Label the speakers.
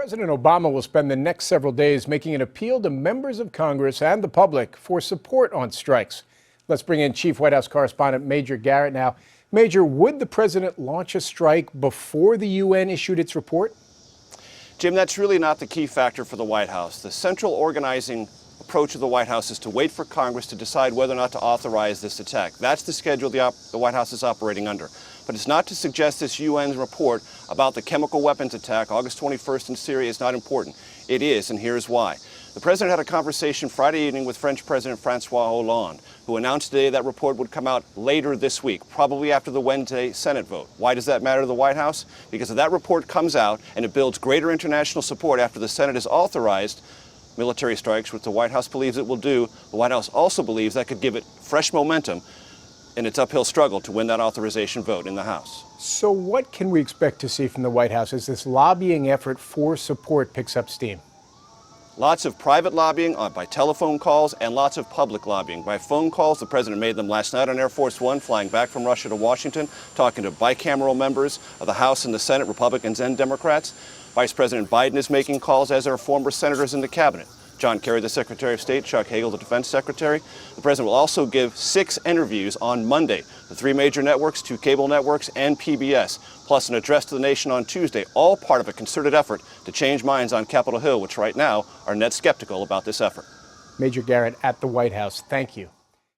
Speaker 1: President Obama will spend the next several days making an appeal to members of Congress and the public for support on strikes. Let's bring in Chief White House Correspondent Major Garrett now. Major, would the president launch a strike before the UN issued its report?
Speaker 2: Jim, that's really not the key factor for the White House. The central organizing approach of the White House is to wait for Congress to decide whether or not to authorize this attack. That's the schedule the White House is operating under. But it's not to suggest this UN report about the chemical weapons attack August 21st in Syria is not important. It is, and here's why. The president had a conversation Friday evening with French President Francois Hollande, who announced today that report would come out later this week, probably after the Wednesday Senate vote. Why does that matter to the White House? Because if that report comes out and it builds greater international support after the Senate has authorized military strikes, which the White House believes it will do, the White House also believes that could give it fresh momentum in its uphill struggle to win that authorization vote in the House.
Speaker 1: So what can we expect to see from the White House as this lobbying effort for support picks up steam?
Speaker 2: Lots of private lobbying by telephone calls and lots of public lobbying. By phone calls, the president made them last night on Air Force One, flying back from Russia to Washington, talking to bicameral members of the House and the Senate, Republicans and Democrats. Vice President Biden is making calls, as are former senators in the cabinet. John Kerry, the Secretary of State, Chuck Hagel, the Defense Secretary. The president will also give 6 interviews on Monday, the 3 major networks, 2 cable networks, and PBS, plus an address to the nation on Tuesday, all part of a concerted effort to change minds on Capitol Hill, which right now are net skeptical about this effort.
Speaker 1: Major Garrett at the White House, thank you.